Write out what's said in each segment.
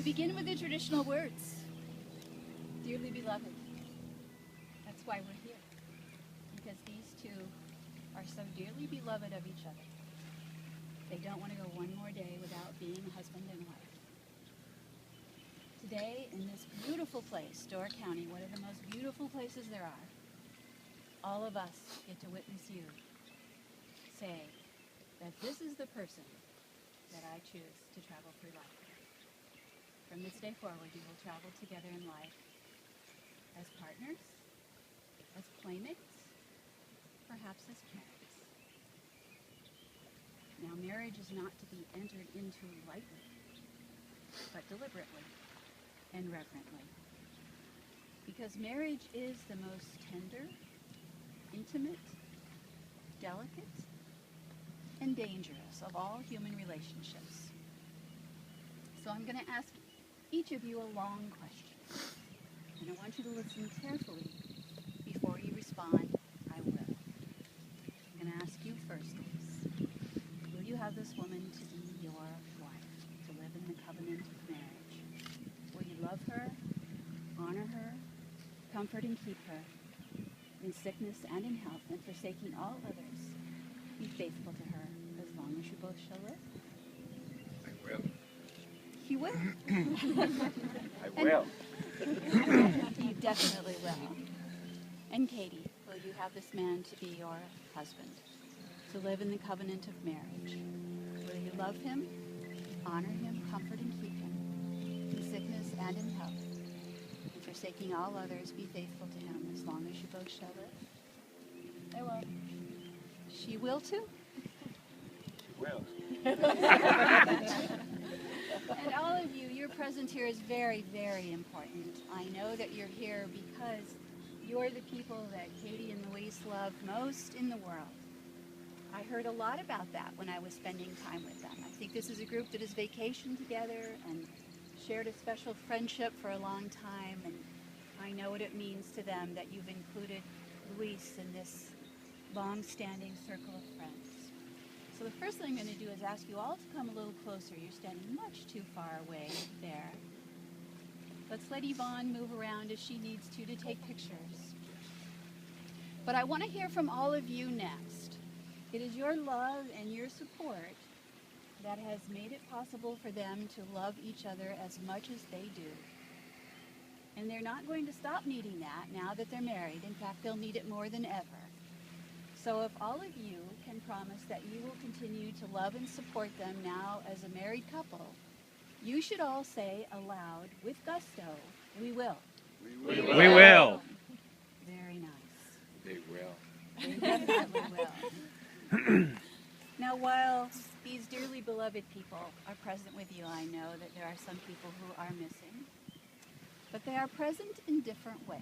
We begin with the traditional words. Dearly beloved. That's why we're here. Because these two are so dearly beloved of each other. They don't want to go one more day without being husband and wife. Today, in this beautiful place, Door County, one of the most beautiful places there are, all of us get to witness you say that this is the person that I choose to travel through life. From this day forward, you will travel together in life as partners, as playmates, perhaps as parents. Now, marriage is not to be entered into lightly, but deliberately and reverently. Because marriage is the most tender, intimate, delicate, and dangerous of all human relationships. So I'm going to ask each of you a long question. And I want you to listen carefully before you respond. I will. I'm going to ask you first, Lise. Will you have this woman to be your wife, to live in the covenant of marriage? Will you love her, honor her, comfort and keep her in sickness and in health, and forsaking all others, be faithful to her as long as you both shall live? I will. You will. I will. You definitely will. And Katie, will you have this man to be your husband, to live in the covenant of marriage? Will you love him, honor him, comfort and keep him in sickness and in health, and forsaking all others, be faithful to him as long as you both shall live? I will. She will too? She will. And all of you, your presence here is very, very important. I know that you're here because you're the people that Katie and Luis love most in the world. I heard a lot about that when I was spending time with them. I think this is a group that has vacationed together and shared a special friendship for a long time, and I know what it means to them that you've included Luis in this long-standing circle of friends. So the first thing I'm going to do is ask you all to come a little closer. You're standing much too far away there. Let's let Yvonne move around as she needs to take pictures. But I want to hear from all of you next. It is your love and your support that has made it possible for them to love each other as much as they do. And they're not going to stop needing that now that they're married. In fact, they'll need it more than ever. So if all of you can promise that you will continue to love and support them now as a married couple, you should all say aloud with gusto, we will. We will. We will. Very nice. They will. They definitely will. Now, while these dearly beloved people are present with you, I know that there are some people who are missing, but they are present in different ways.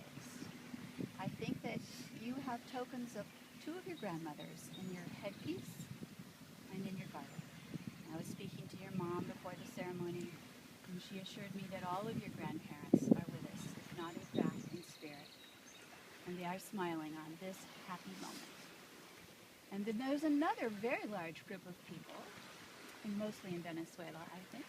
I think that you have tokens of two of your grandmothers in your headpiece and in your garland. I was speaking to your mom before the ceremony, and she assured me that all of your grandparents are with us, if not in fact in spirit, and they are smiling on this happy moment. And then there's another very large group of people, and mostly in Venezuela, I think,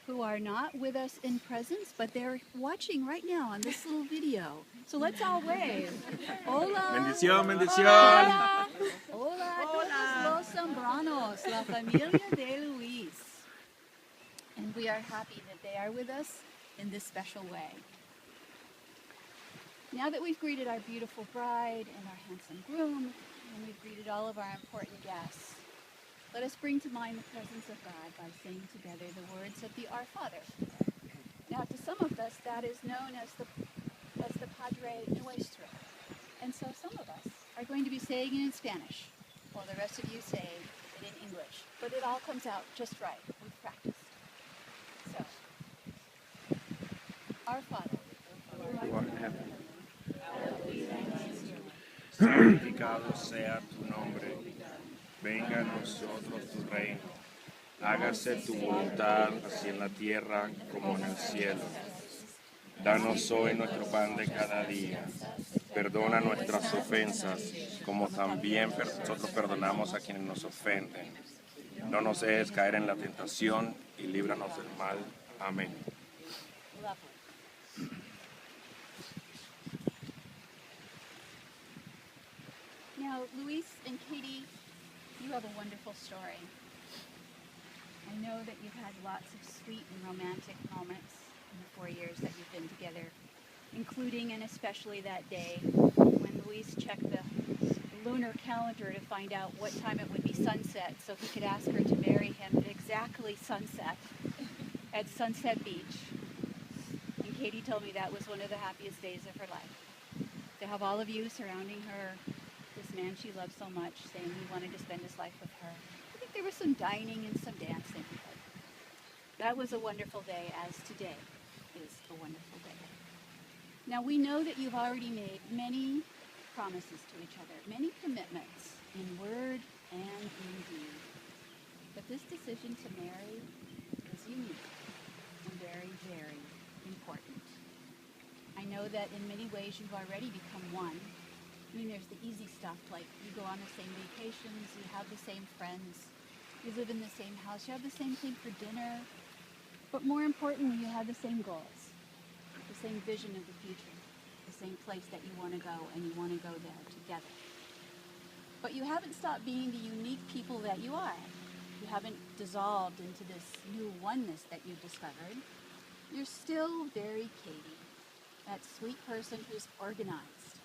who are not with us in presence, but they're watching right now on this little video. So let's all wave. Hola. Bendición, bendición. Hola. Hola a todos los Zambranos, la familia de Luis. And we are happy that they are with us in this special way. Now that we've greeted our beautiful bride and our handsome groom, and we've greeted all of our important guests, let us bring to mind the presence of God by saying together the words of the Our Father. Now, to some of us, that is known as the Padre Nuestro. And so some of us are going to be saying it in Spanish, while the rest of you say it in English. But it all comes out just right. We've practiced. So, Our Father, who art in heaven, santificado sea tu nombre. Venga a nosotros tu reino. Hágase tu voluntad, así en la tierra como en el cielo. Danos hoy nuestro pan de cada día. Perdona nuestras ofensas, como también nosotros perdonamos a quienes nos ofenden. No nos dejes caer en la tentación y líbranos del mal. Amén. Lovely. Now, Luis and Katie, you have a wonderful story. I know that you've had lots of sweet and romantic moments in the 4 years that you've been together, including and especially that day when Luis checked the lunar calendar to find out what time it would be sunset so he could ask her to marry him at exactly sunset at Sunset Beach. And Katie told me that was one of the happiest days of her life. To have all of you surrounding her, this man she loved so much, saying he wanted to spend his life with her. I think there was some dining and some dancing. That was a wonderful day, as today is a wonderful day. Now we know that you've already made many promises to each other, many commitments in word and in deed. But this decision to marry is unique and very, very important. I know that in many ways you've already become one. I mean, there's the easy stuff, like you go on the same vacations, you have the same friends, you live in the same house, you have the same thing for dinner, but more importantly, you have the same goals, the same vision of the future, the same place that you want to go, and you want to go there together. But you haven't stopped being the unique people that you are. You haven't dissolved into this new oneness that you've discovered. You're still very Katie, that sweet person who's organized,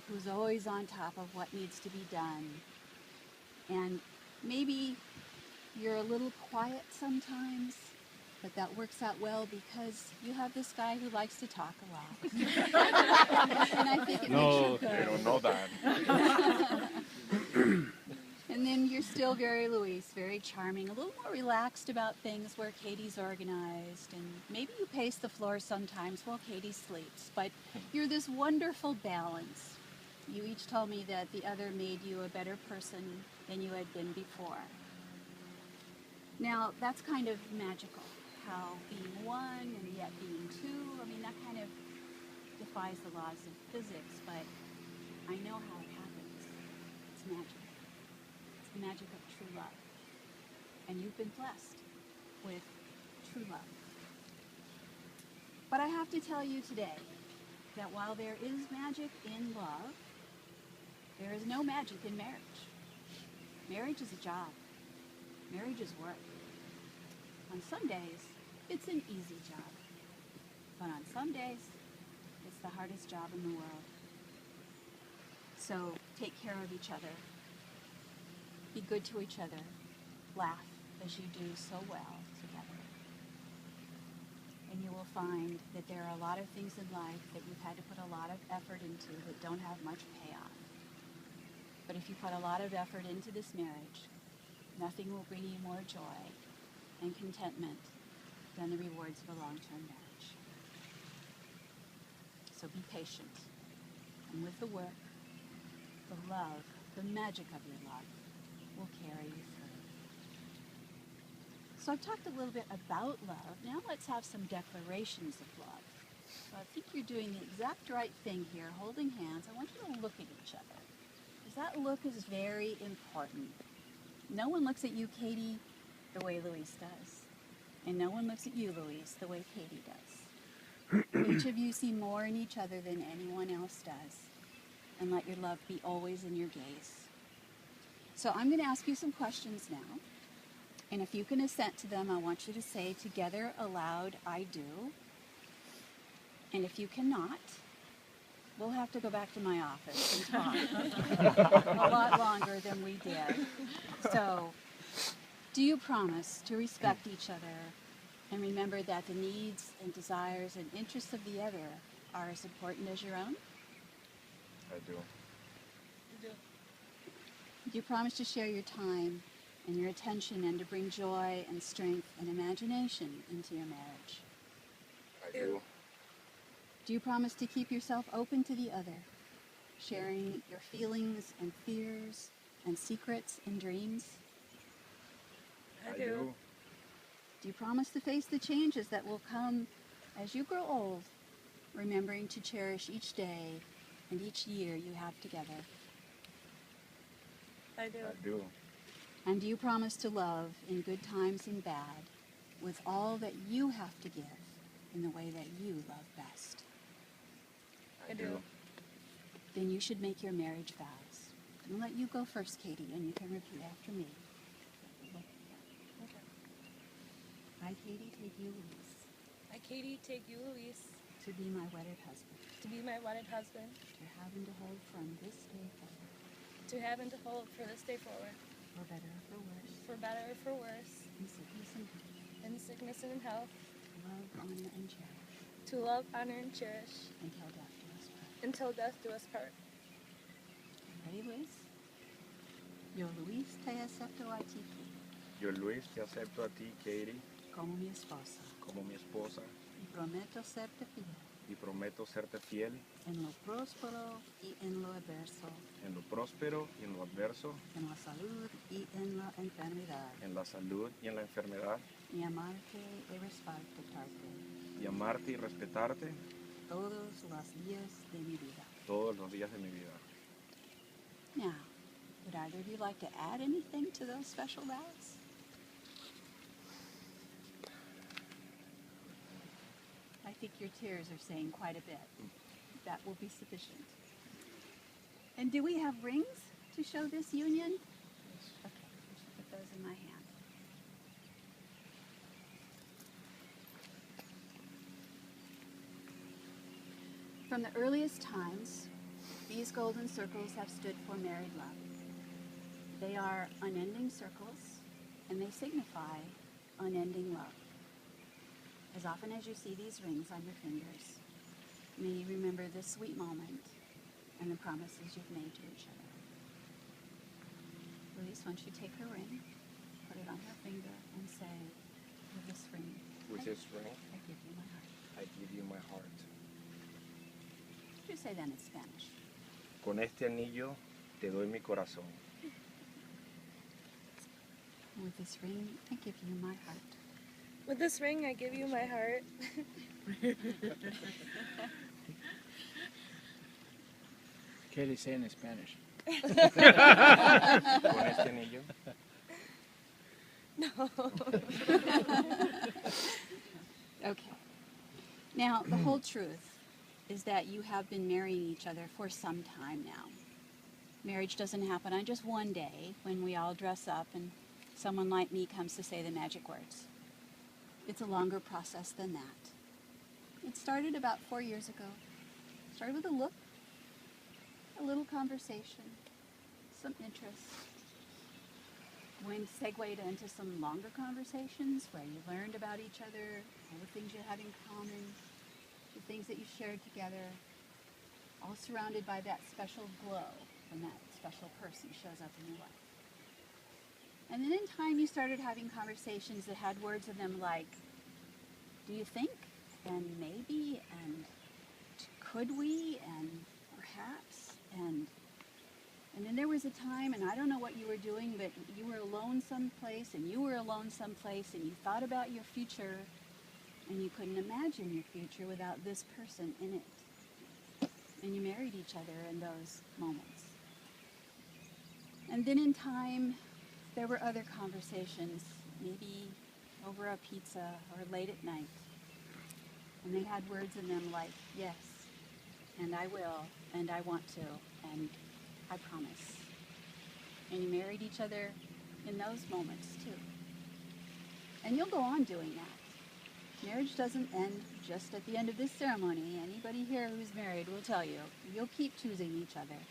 who's always on top of what needs to be done. And maybe you're a little quiet sometimes, but that works out well because you have this guy who likes to talk a lot. And I think it makes you good. They don't know that. And then you're still very Luis, very charming, a little more relaxed about things where Katie's organized, and maybe you pace the floor sometimes while Katie sleeps, but you're this wonderful balance. You each told me that the other made you a better person than you had been before. Now, that's kind of magical, how being one and yet being two, I mean, that kind of defies the laws of physics, but I know how it happens. It's magic. It's the magic of true love. And you've been blessed with true love. But I have to tell you today that while there is magic in love, there is no magic in marriage. Marriage is a job. Marriage is work. On some days, it's an easy job. But on some days, it's the hardest job in the world. So take care of each other. Be good to each other. Laugh as you do so well together. And you will find that there are a lot of things in life that you've had to put a lot of effort into that don't have much payoff. But if you put a lot of effort into this marriage, nothing will bring you more joy and contentment than the rewards of a long-term marriage. So be patient. And with the work, the love, the magic of your love will carry you through. So I've talked a little bit about love. Now let's have some declarations of love. So I think you're doing the exact right thing here, holding hands. I want you to look at each other, because that look is very important. No one looks at you, Katie, the way Luis does. And no one looks at you, Luis, the way Katie does. Each of you see more in each other than anyone else does. And let your love be always in your gaze. So I'm going to ask you some questions now. And if you can assent to them, I want you to say together aloud, I do. And if you cannot, we'll have to go back to my office and talk a lot longer than we did. So, do you promise to respect each other and remember that the needs and desires and interests of the other are as important as your own? I do. Do you promise to share your time and your attention and to bring joy and strength and imagination into your marriage? I do. Do you promise to keep yourself open to the other, sharing your feelings and fears and secrets and dreams? I do. Do you promise to face the changes that will come as you grow old, remembering to cherish each day and each year you have together? I do. I do. And do you promise to love in good times and bad, with all that you have to give in the way that you love best. I do. Then you should make your marriage vows. I'll let you go first, Katie, and you can repeat after me. Okay. I, Katie, take you, Louise, I, Katie, take you, Luis, to be my wedded husband, to be my wedded husband, to have and to hold from this day forward, to have and to hold for this day forward, for better or for worse, for better or for worse, in sickness and health, in sickness and in health, love, honor, and cherish, to love, honor, and cherish, until death do us part. until death do us part. Ready, Luis? Yo, Luis, te acepto a ti, Yo, Luis, te acepto a ti, Katie, como mi esposa, como mi esposa y prometo serte fiel y prometo serte fiel en lo próspero y en lo adverso, en lo próspero y en lo adverso, en la salud y en la enfermedad, en la salud y en la enfermedad, y amarte y respetarte y amarte y respetarte todos los días de mi vida. todos los días de mi vida. Now, would either of you like to add anything to those special vows? I think your tears are saying quite a bit. That will be sufficient. And do we have rings to show this union? Okay, I should put those in my hand. From the earliest times, these golden circles have stood for married love. They are unending circles, and they signify unending love. As often as you see these rings on your fingers, may you remember this sweet moment and the promises you've made to each other. Louise, once you take her ring, put it on her finger and say, with this ring, With this ring, I give you my heart. I give you my heart. Could you say that in Spanish? Con este anillo te doy mi corazón. With this ring, I give you my heart. With this ring, I give you my heart. Katie, say it in Spanish. Con este anillo. No. Okay. Now, the whole truth is that you have been marrying each other for some time now. Marriage doesn't happen on just one day when we all dress up and someone like me comes to say the magic words. It's a longer process than that. It started about 4 years ago. It started with a look, a little conversation, some interest. Segued into some longer conversations where you learned about each other, all the things you had in common, the things that you shared together, all surrounded by that special glow when that special person shows up in your life. And then in time you started having conversations that had words in them like, do you think, and maybe, and could we, and perhaps, and then there was a time, and I don't know what you were doing, but you were alone someplace, and you were alone someplace, and you thought about your future, and you couldn't imagine your future without this person in it. And you married each other in those moments. And then in time, there were other conversations, maybe over a pizza or late at night. And they had words in them like, yes, and I will, and I want to, and I promise. And you married each other in those moments too. And you'll go on doing that. Marriage doesn't end just at the end of this ceremony. Anybody here who's married will tell you, you'll keep choosing each other.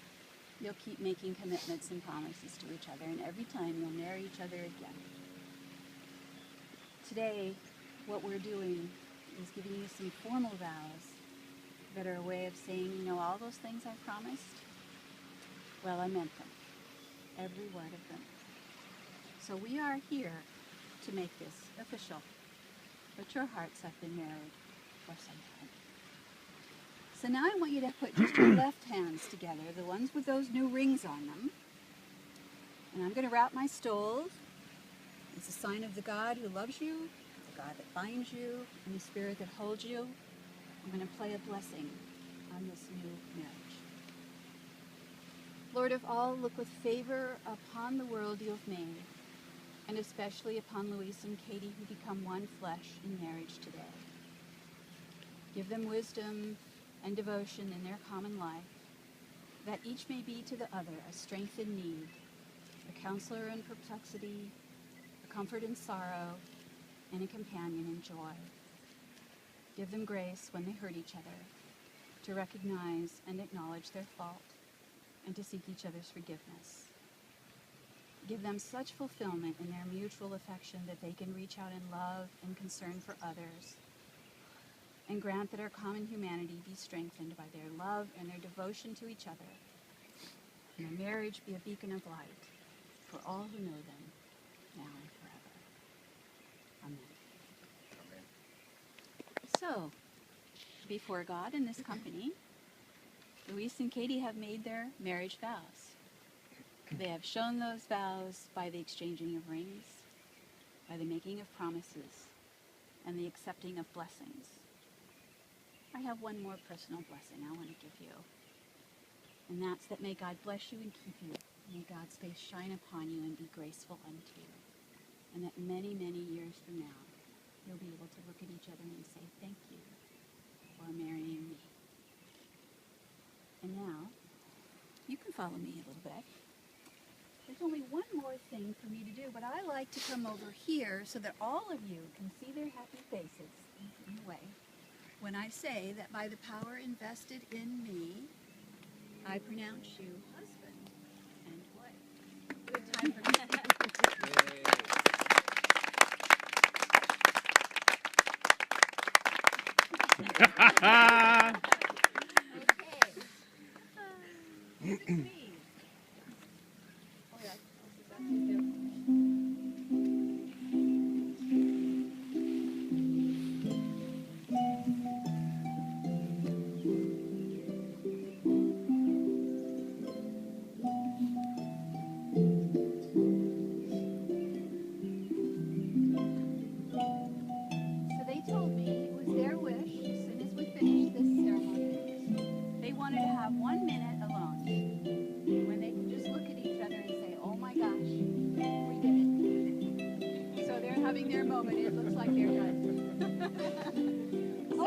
You'll keep making commitments and promises to each other, and every time you'll marry each other again. Today, what we're doing is giving you some formal vows that are a way of saying, all those things I promised? Well, I meant them. Every word of them. So we are here to make this official. But your hearts have been married for some time. So now I want you to put just your left hands together, the ones with those new rings on them. And I'm going to wrap my stoles. It's a sign of the God who loves you, the God that finds you, and the Spirit that holds you. I'm going to play a blessing on this new marriage. Lord of all, look with favor upon the world you have made, and especially upon Louise and Katie, who become one flesh in marriage today. Give them wisdom and devotion in their common life, that each may be to the other a strength in need, a counselor in perplexity, a comfort in sorrow, and a companion in joy. Give them grace when they hurt each other, to recognize and acknowledge their fault, and to seek each other's forgiveness. Give them such fulfillment in their mutual affection that they can reach out in love and concern for others, and grant that our common humanity be strengthened by their love and their devotion to each other, and their marriage be a beacon of light for all who know them, now and forever. Amen. So, before God and this company, Luis and Katie have made their marriage vows. They have shown those vows by the exchanging of rings, by the making of promises, and the accepting of blessings. I have one more personal blessing I want to give you, and that's that may God bless you and keep you. May God's face shine upon you and be graceful unto you, and that many, many years from now, you'll be able to look at each other and say, thank you for marrying me. And now, you can follow me a little bit. There's only one more thing for me to do, but I like to come over here so that all of you can see their happy faces in a way. When I say that by the power invested in me, I pronounce you husband and wife. Good time for Okay. Please. Oh, yeah. So they told me it was their wish, as soon as we finished this ceremony, they wanted to have 1 minute alone, when they could just look at each other and say, oh my gosh, we did it. So they're having their moment. It looks like they're done. So